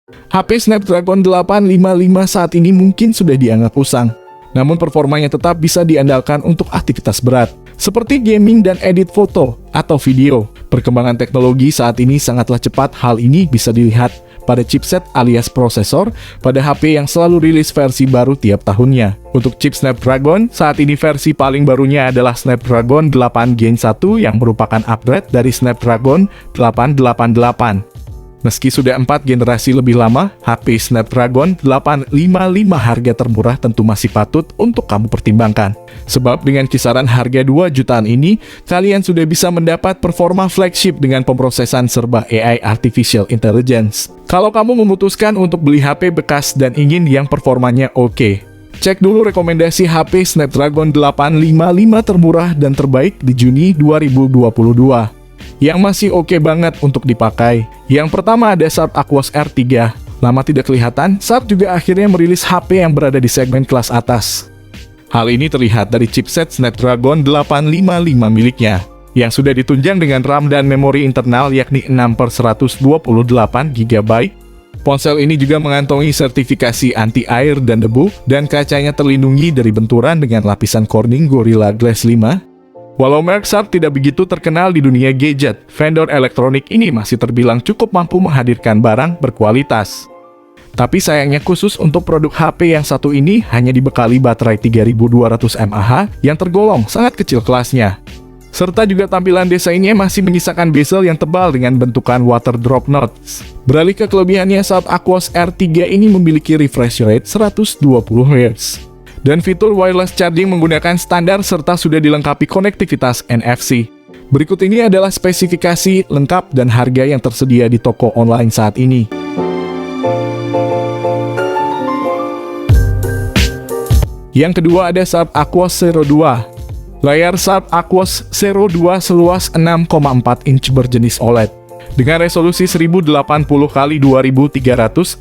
HP Snapdragon 855 saat ini mungkin sudah dianggap usang, namun performanya tetap bisa diandalkan untuk aktivitas berat, seperti gaming dan edit foto atau video. Perkembangan teknologi saat ini sangatlah cepat. Hal ini bisa dilihat pada chipset alias prosesor pada HP yang selalu rilis versi baru tiap tahunnya. Untuk chip Snapdragon, saat ini versi paling barunya adalah Snapdragon 8 Gen 1 yang merupakan upgrade dari Snapdragon 888. Meski sudah 4 generasi lebih lama, HP Snapdragon 855 harga termurah tentu masih patut untuk kamu pertimbangkan. Sebab dengan kisaran harga 2 jutaan ini, kalian sudah bisa mendapat performa flagship dengan pemrosesan serba AI Artificial Intelligence. Kalau kamu memutuskan untuk beli HP bekas dan ingin yang performanya oke, cek dulu rekomendasi HP Snapdragon 855 termurah dan terbaik di Juni 2022. Yang masih oke banget untuk dipakai. Yang pertama ada Sharp Aquos R3. Lama tidak kelihatan, Sharp juga akhirnya merilis HP yang berada di segmen kelas atas. Hal ini terlihat dari chipset Snapdragon 855 miliknya, yang sudah ditunjang dengan RAM dan memori internal yakni 6/128 GB. Ponsel ini juga mengantongi sertifikasi anti-air dan debu, dan kacanya terlindungi dari benturan dengan lapisan Corning Gorilla Glass 5. Walau merek Sharp tidak begitu terkenal di dunia gadget, vendor elektronik ini masih terbilang cukup mampu menghadirkan barang berkualitas. Tapi sayangnya khusus untuk produk HP yang satu ini hanya dibekali baterai 3200 mAh yang tergolong sangat kecil kelasnya. Serta juga tampilan desainnya masih menyisakan bezel yang tebal dengan bentukan water drop notes. Beralih ke kelebihannya, Sharp Aquos R3 ini memiliki refresh rate 120 Hz. Dan fitur wireless charging menggunakan standar serta sudah dilengkapi konektivitas NFC. Berikut ini adalah spesifikasi lengkap dan harga yang tersedia di toko online saat ini. Yang kedua ada Sharp Aquos Zero 2. Layar Sharp Aquos Zero 2 seluas 6,4 inch berjenis OLED. Dengan resolusi 1080x2340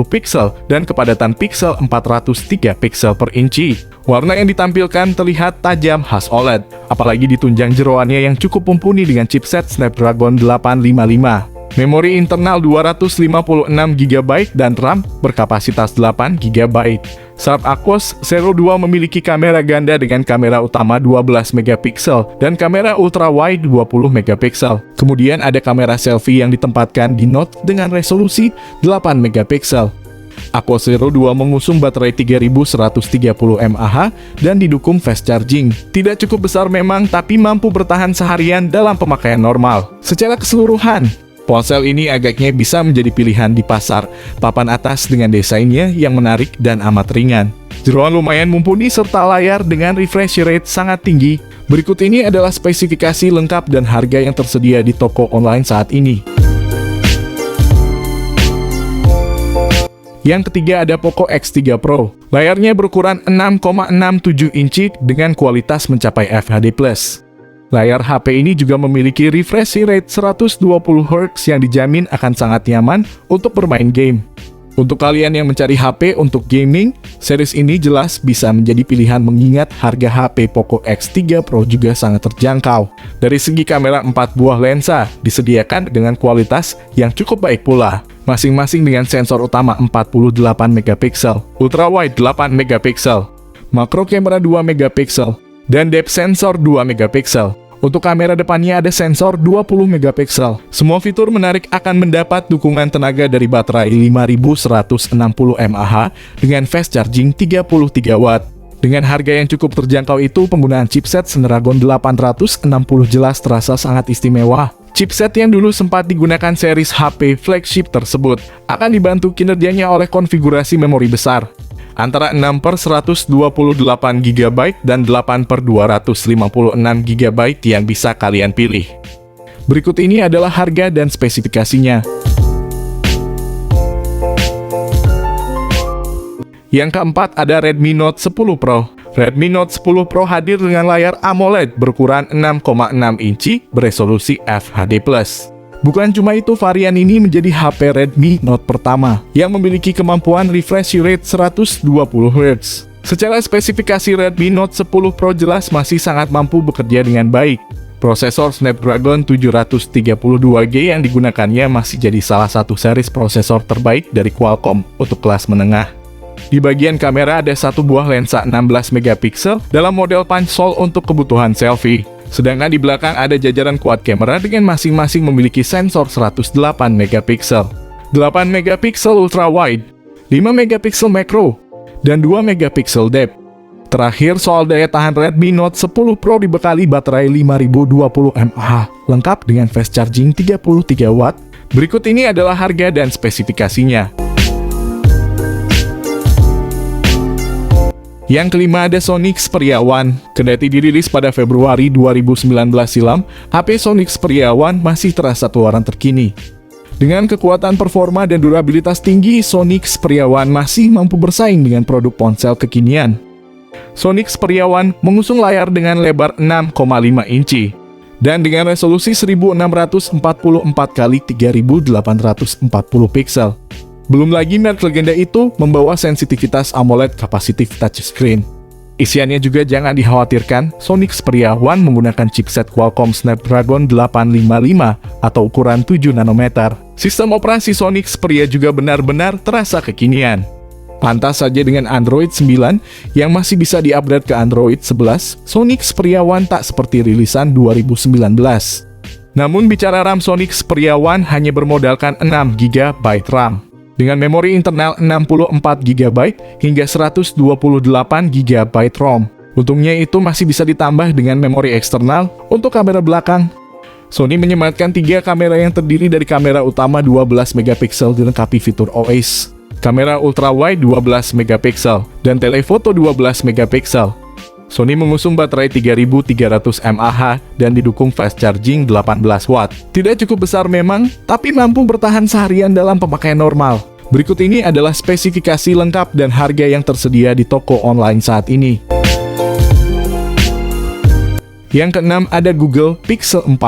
pixel dan kepadatan pixel 403 pixel per inci. Warna yang ditampilkan terlihat tajam khas OLED, apalagi ditunjang jeroannya yang cukup mumpuni dengan chipset Snapdragon 855. Memori internal 256 GB dan RAM berkapasitas 8 GB. Sharp Aquos Zero 2 memiliki kamera ganda dengan kamera utama 12 megapiksel dan kamera ultrawide 20 megapiksel. Kemudian ada kamera selfie yang ditempatkan di Note dengan resolusi 8 megapiksel. Aquos Zero 2 mengusung baterai 3130 mAh dan didukung fast charging. Tidak cukup besar memang, tapi mampu bertahan seharian dalam pemakaian normal. Secara keseluruhan, ponsel ini agaknya bisa menjadi pilihan di pasar papan atas dengan desainnya yang menarik dan amat ringan. Jeroan lumayan mumpuni serta layar dengan refresh rate sangat tinggi. Berikut ini adalah spesifikasi lengkap dan harga yang tersedia di toko online saat ini. Yang ketiga ada Poco X3 Pro. Layarnya berukuran 6,67 inci dengan kualitas mencapai FHD+. Layar HP ini juga memiliki refresh rate 120 Hz yang dijamin akan sangat nyaman untuk bermain game. Untuk kalian yang mencari HP untuk gaming, series ini jelas bisa menjadi pilihan mengingat harga HP Poco X3 Pro juga sangat terjangkau. Dari segi kamera 4 buah lensa disediakan dengan kualitas yang cukup baik pula, masing-masing dengan sensor utama 48 megapiksel, ultrawide 8 megapiksel, makro kamera 2 megapiksel, dan depth sensor 2 megapiksel. Untuk kamera depannya ada sensor 20 megapiksel. Semua fitur menarik akan mendapat dukungan tenaga dari baterai 5160 mAh dengan fast charging 33 Watt. Dengan harga yang cukup terjangkau itu, penggunaan chipset Snapdragon 860 jelas terasa sangat istimewa. Chipset yang dulu sempat digunakan series HP flagship tersebut akan dibantu kinerjanya oleh konfigurasi memori besar antara 6/128 GB dan 8/256 GB yang bisa kalian pilih. Berikut ini adalah harga dan spesifikasinya. Yang keempat ada Redmi Note 10 Pro. Redmi Note 10 Pro hadir dengan layar AMOLED berukuran 6,6 inci beresolusi FHD+. Bukan cuma itu, varian ini menjadi HP Redmi Note pertama yang memiliki kemampuan refresh rate 120 Hz. Secara spesifikasi, Redmi Note 10 Pro jelas masih sangat mampu bekerja dengan baik. Prosesor Snapdragon 732G yang digunakannya masih jadi salah satu series prosesor terbaik dari Qualcomm untuk kelas menengah. Di bagian kamera ada satu buah lensa 16 megapiksel dalam model punch hole untuk kebutuhan selfie. Sedangkan di belakang ada jajaran quad kamera dengan masing-masing memiliki sensor 108 megapiksel, 8 megapiksel ultra wide, 5 megapiksel macro, dan 2 megapiksel depth. Terakhir soal daya tahan, Redmi Note 10 Pro dibekali baterai 5020 mAh, lengkap dengan fast charging 33 watt. Berikut ini adalah harga dan spesifikasinya. Yang kelima ada Sony Xperia One. Kendati dirilis pada Februari 2019 silam, HP Sony Xperia One masih terasa keluaran terkini. Dengan kekuatan performa dan durabilitas tinggi, Sony Xperia One masih mampu bersaing dengan produk ponsel kekinian. Sony Xperia One mengusung layar dengan lebar 6,5 inci dan dengan resolusi 1644 x 3840 piksel. Belum lagi merek legenda itu membawa sensitivitas AMOLED Capacitive Touchscreen. Isiannya juga jangan dikhawatirkan, Sony Xperia One menggunakan chipset Qualcomm Snapdragon 855 atau ukuran 7 nanometer. Sistem operasi Sony Xperia juga benar-benar terasa kekinian. Pantas saja dengan Android 9 yang masih bisa diupgrade ke Android 11, Sony Xperia One tak seperti rilisan 2019. Namun bicara RAM, Sony Xperia One hanya bermodalkan 6 GB RAM. Dengan memori internal 64 GB hingga 128 GB ROM. Untungnya itu masih bisa ditambah dengan memori eksternal untuk kamera belakang. Sony menyematkan 3 kamera yang terdiri dari kamera utama 12 megapiksel dilengkapi fitur OIS, kamera ultrawide 12 megapiksel, dan telefoto 12 megapiksel. Sony mengusung baterai 3300 mAh dan didukung fast charging 18 watt. Tidak cukup besar memang, tapi mampu bertahan seharian dalam pemakaian normal. Berikut ini adalah spesifikasi lengkap dan harga yang tersedia di toko online saat ini. Yang keenam ada Google Pixel 4.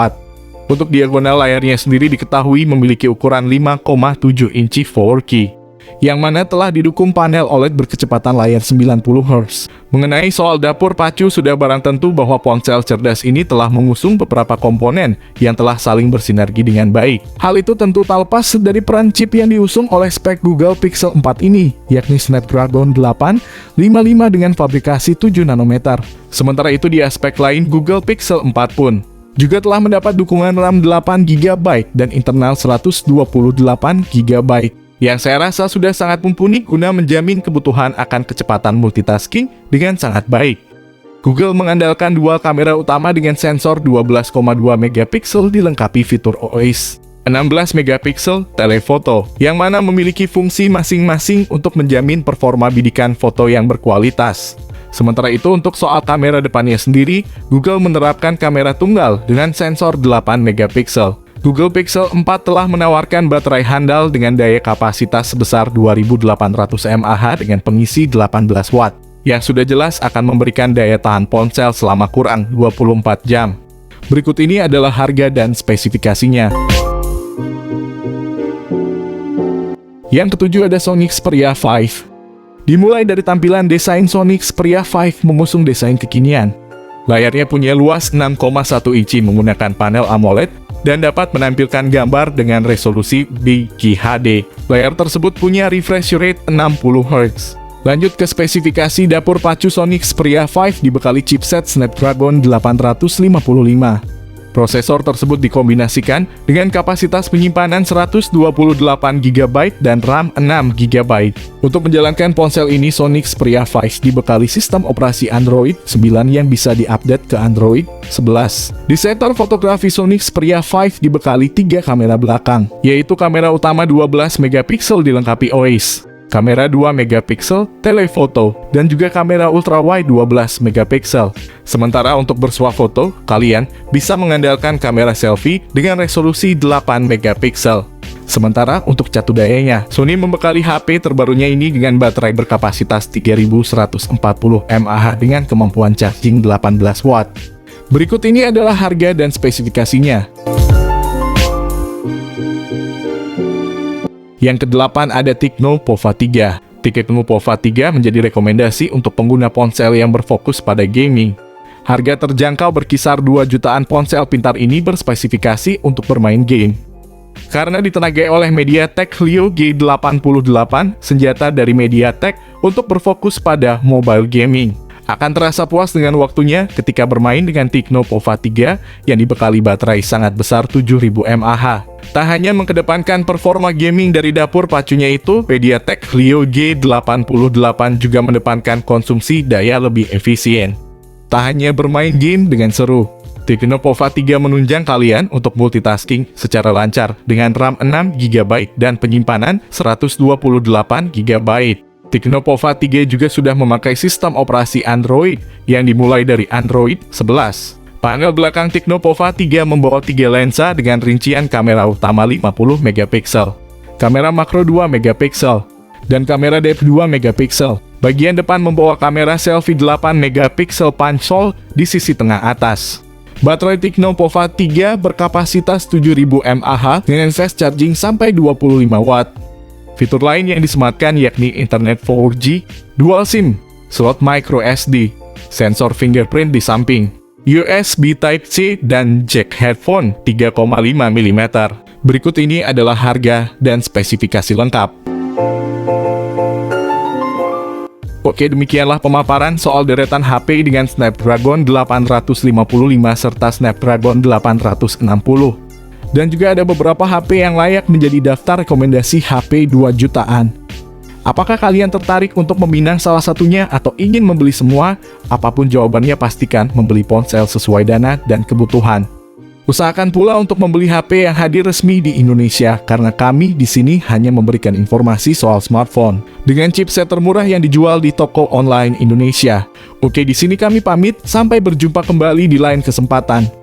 Untuk diagonal layarnya sendiri diketahui memiliki ukuran 5,7 inci 4K. Yang mana telah didukung panel OLED berkecepatan layar 90 Hz. Mengenai soal dapur pacu, sudah barang tentu bahwa ponsel cerdas ini telah mengusung beberapa komponen yang telah saling bersinergi dengan baik. Hal itu tentu tak lepas dari peran chip yang diusung oleh spek Google Pixel 4 ini, yakni Snapdragon 855 dengan fabrikasi 7 nanometer. Sementara itu di aspek lain, Google Pixel 4 pun juga telah mendapat dukungan RAM 8 GB dan internal 128 GB. Yang saya rasa sudah sangat mumpuni guna menjamin kebutuhan akan kecepatan multitasking dengan sangat baik. Google mengandalkan dual kamera utama dengan sensor 12,2 megapiksel dilengkapi fitur OIS, 16 megapiksel telefoto, yang mana memiliki fungsi masing-masing untuk menjamin performa bidikan foto yang berkualitas. Sementara itu untuk soal kamera depannya sendiri, Google menerapkan kamera tunggal dengan sensor 8 megapiksel. Google Pixel 4 telah menawarkan baterai handal dengan daya kapasitas sebesar 2800 mAh dengan pengisi 18 watt, yang sudah jelas akan memberikan daya tahan ponsel selama kurang 24 jam. Berikut ini adalah harga dan spesifikasinya. Yang ketujuh ada Sony Xperia 5. Dimulai dari tampilan, desain Sony Xperia 5 mengusung desain kekinian. Layarnya punya luas 6,1 inci menggunakan panel AMOLED dan dapat menampilkan gambar dengan resolusi QHD. Layar tersebut punya refresh rate 60 Hz. Lanjut ke spesifikasi dapur pacu Sony Xperia 5 dibekali chipset Snapdragon 855. Prosesor tersebut dikombinasikan dengan kapasitas penyimpanan 128 GB dan RAM 6 GB. Untuk menjalankan ponsel ini, Sony Xperia 5 dibekali sistem operasi Android 9 yang bisa diupdate ke Android 11. Di sektor fotografi, Sony Xperia 5 dibekali 3 kamera belakang, yaitu kamera utama 12 megapiksel dilengkapi OIS, kamera 2 megapiksel, telefoto, dan juga kamera ultrawide 12 megapiksel. Sementara untuk bersuah foto, kalian bisa mengandalkan kamera selfie dengan resolusi 8 megapiksel. Sementara untuk catu dayanya, Sony membekali HP terbarunya ini dengan baterai berkapasitas 3140 mAh dengan kemampuan charging 18 watt. Berikut ini adalah harga dan spesifikasinya. Yang kedelapan ada Tecno Pova 3. Tecno Pova 3 menjadi rekomendasi untuk pengguna ponsel yang berfokus pada gaming. Harga terjangkau berkisar 2 jutaan. Ponsel pintar ini berspesifikasi untuk bermain game. Karena ditenagai oleh MediaTek Helio G88, senjata dari MediaTek untuk berfokus pada mobile gaming. Akan terasa puas dengan waktunya ketika bermain dengan Tecno Pova 3 yang dibekali baterai sangat besar 7000 mAh. Tak hanya mengedepankan performa gaming dari dapur pacunya itu, MediaTek Helio G88 juga mengedepankan konsumsi daya lebih efisien. Tak hanya bermain game dengan seru, Tecno Pova 3 menunjang kalian untuk multitasking secara lancar dengan RAM 6GB dan penyimpanan 128GB. Tecno Pova 3 juga sudah memakai sistem operasi Android yang dimulai dari Android 11. Panel belakang Tecno Pova 3 membawa 3 lensa dengan rincian kamera utama 50MP, kamera makro 2MP, dan kamera depth 2MP. Bagian depan membawa kamera selfie 8MP punch-hole di sisi tengah atas. Baterai Tecno Pova 3 berkapasitas 7000 mAh dengan fast charging sampai 25 watt. Fitur lain yang disematkan yakni internet 4G, dual SIM, slot micro SD, sensor fingerprint di samping, USB Type-C, dan jack headphone 3,5 mm. Berikut ini adalah harga dan spesifikasi lengkap. Oke, demikianlah pemaparan soal deretan HP dengan Snapdragon 855 serta Snapdragon 860. Dan juga ada beberapa HP yang layak menjadi daftar rekomendasi HP 2 jutaan. Apakah kalian tertarik untuk meminang salah satunya atau ingin membeli semua? Apapun jawabannya, pastikan membeli ponsel sesuai dana dan kebutuhan. Usahakan pula untuk membeli HP yang hadir resmi di Indonesia, karena kami di sini hanya memberikan informasi soal smartphone dengan chipset termurah yang dijual di toko online Indonesia. Oke, di sini kami pamit, sampai berjumpa kembali di lain kesempatan.